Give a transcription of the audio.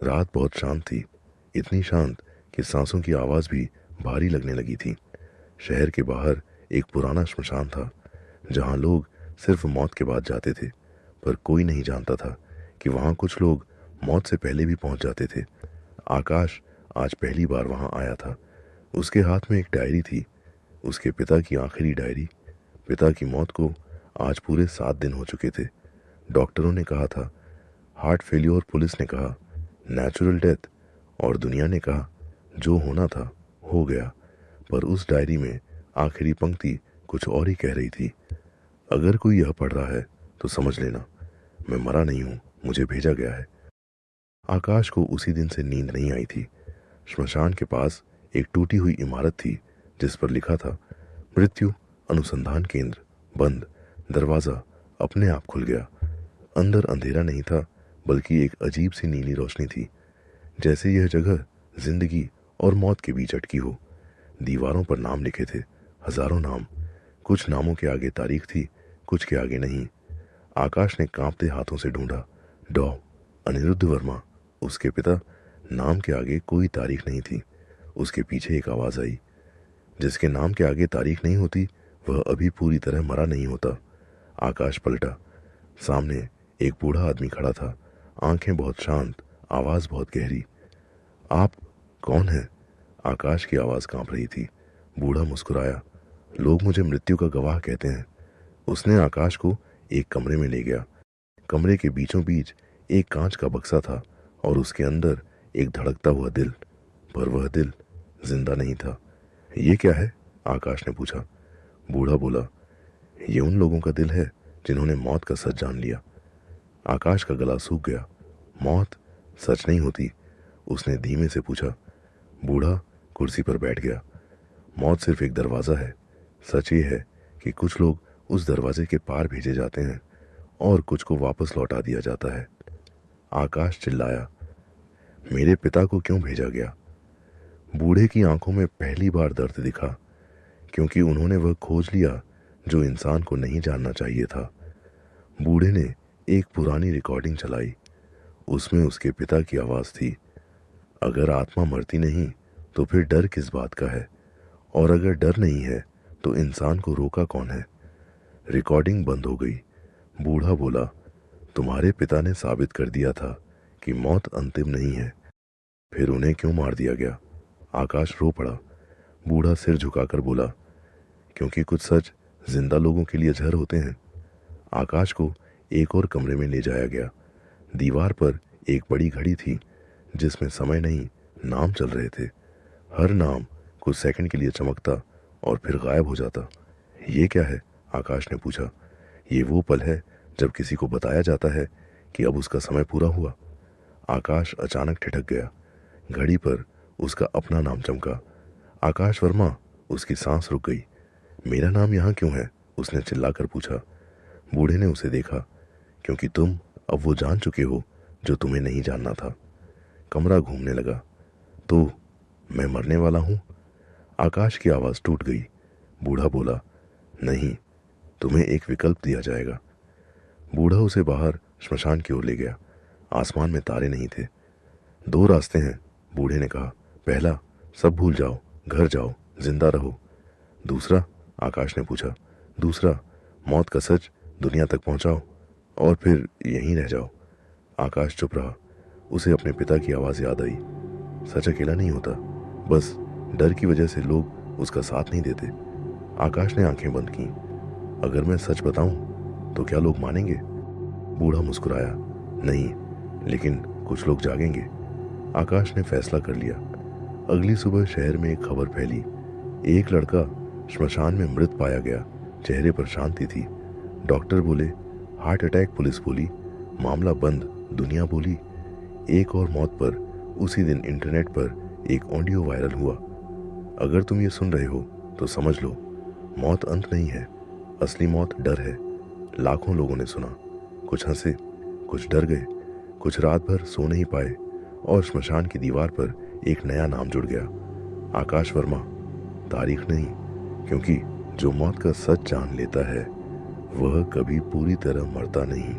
रात बहुत शांत थी, इतनी शांत कि सांसों की आवाज़ भी भारी लगने लगी थी। शहर के बाहर एक पुराना श्मशान था, जहाँ लोग सिर्फ मौत के बाद जाते थे, पर कोई नहीं जानता था कि वहाँ कुछ लोग मौत से पहले भी पहुँच जाते थे। आकाश आज पहली बार वहाँ आया था। उसके हाथ में एक डायरी थी, उसके पिता की आखिरी डायरी। पिता की मौत को आज पूरे 7 दिन हो चुके थे। डॉक्टरों ने कहा था हार्ट फेल्योर, पुलिस ने कहा नेचुरल डेथ, और दुनिया ने कहा जो होना था हो गया। पर उस डायरी में आखिरी पंक्ति कुछ और ही कह रही थी। अगर कोई यह पढ़ रहा है तो समझ लेना, मैं मरा नहीं हूं, मुझे भेजा गया है। आकाश को उसी दिन से नींद नहीं आई थी। श्मशान के पास एक टूटी हुई इमारत थी जिस पर लिखा था मृत्यु अनुसंधान केंद्र बंद। दरवाजा अपने आप खुल गया। अंदर अंधेरा नहीं था, बल्कि एक अजीब सी नीली रोशनी थी, जैसे यह जगह जिंदगी और मौत के बीच अटकी हो। दीवारों पर नाम लिखे थे, हजारों नाम। कुछ नामों के आगे तारीख थी, कुछ के आगे नहीं। आकाश ने कांपते हाथों से ढूंढा, डॉ अनिरुद्ध वर्मा। उसके पिता। नाम के आगे कोई तारीख नहीं थी। उसके पीछे एक आवाज आई, जिसके नाम के आगे तारीख नहीं होती वह अभी पूरी तरह मरा नहीं होता। आकाश पलटा। सामने एक बूढ़ा आदमी खड़ा था, आंखें बहुत शांत, आवाज बहुत गहरी। आप कौन हैं? आकाश की आवाज कांप रही थी। बूढ़ा मुस्कुराया। लोग मुझे मृत्यु का गवाह कहते हैं। उसने आकाश को एक कमरे में ले गया। कमरे के बीचों बीच एक कांच का बक्सा था और उसके अंदर एक धड़कता हुआ दिल, पर वह दिल जिंदा नहीं था। ये क्या है? आकाश ने पूछा। बूढ़ा बोला, ये उन लोगों का दिल है जिन्होंने मौत का सच जान लिया। आकाश का गला सूख गया। मौत सच नहीं होती? उसने धीमे से पूछा। बूढ़ा कुर्सी पर बैठ गया। मौत सिर्फ एक दरवाज़ा है। सच ये है कि कुछ लोग उस दरवाजे के पार भेजे जाते हैं और कुछ को वापस लौटा दिया जाता है। आकाश चिल्लाया, मेरे पिता को क्यों भेजा गया? बूढ़े की आंखों में पहली बार दर्द दिखा, क्योंकि उन्होंने वह खोज लिया जो इंसान को नहीं जानना चाहिए था। बूढ़े ने एक पुरानी रिकॉर्डिंग चलाई। उसमें उसके पिता की आवाज़ थी, अगर आत्मा मरती नहीं तो फिर डर किस बात का है, और अगर डर नहीं है तो इंसान को रोका कौन है? रिकॉर्डिंग बंद हो गई। बूढ़ा बोला, तुम्हारे पिता ने साबित कर दिया था कि मौत अंतिम नहीं है, फिर उन्हें क्यों मार दिया गया? आकाश रो पड़ा। बूढ़ा सिर झुकाकर बोला, क्योंकि कुछ सच जिंदा लोगों के लिए जहर होते हैं। आकाश को एक और कमरे में ले जाया गया। दीवार पर एक बड़ी घड़ी थी जिसमें समय नहीं, नाम चल रहे थे। हर नाम कुछ सेकंड के लिए चमकता और फिर गायब हो जाता। ये क्या है? आकाश ने पूछा। ये वो पल है जब किसी को बताया जाता है कि अब उसका समय पूरा हुआ। आकाश अचानक ठिठक गया। घड़ी पर उसका अपना नाम चमका, आकाश वर्मा। उसकी सांस रुक गई। मेरा नाम यहाँ क्यों है? उसने चिल्लाकर पूछा। बूढ़े ने उसे देखा, क्योंकि तुम अब वो जान चुके हो जो तुम्हें नहीं जानना था। कमरा घूमने लगा। तो मैं मरने वाला हूँ? आकाश की आवाज़ टूट गई। बूढ़ा बोला, नहीं, तुम्हें एक विकल्प दिया जाएगा। बूढ़ा उसे बाहर श्मशान की ओर ले गया। आसमान में तारे नहीं थे। 2 रास्ते हैं, बूढ़े ने कहा। पहला, सब भूल जाओ, घर जाओ, जिंदा रहो। दूसरा? आकाश ने पूछा। दूसरा, मौत का सच दुनिया तक पहुंचाओ और फिर यहीं रह जाओ। आकाश चुप रहा। उसे अपने पिता की आवाज़ याद आई। सच अकेला नहीं होता, बस डर की वजह से लोग उसका साथ नहीं देते। आकाश ने आंखें बंद की। अगर मैं सच बताऊं तो क्या लोग मानेंगे? बूढ़ा मुस्कुराया। नहीं, लेकिन कुछ लोग जागेंगे। आकाश ने फैसला कर लिया। अगली सुबह शहर में एक खबर फैली, एक लड़का श्मशान में मृत पाया गया। चेहरे पर शांति थी। डॉक्टर बोले हार्ट अटैक, पुलिस बोली मामला बंद, दुनिया बोली एक और मौत पर उसी दिन इंटरनेट पर एक ऑडियो वायरल हुआ। अगर तुम ये सुन रहे हो तो समझ लो, मौत अंत नहीं है, असली मौत डर है। लाखों लोगों ने सुना, कुछ हंसे, कुछ डर गए, कुछ रात भर सो नहीं पाए, और श्मशान की दीवार पर एक नया नाम जुड़ गया, आकाश वर्मा। तारीख नहीं, क्योंकि जो मौत का सच जान लेता है वह कभी पूरी तरह मरता नहीं।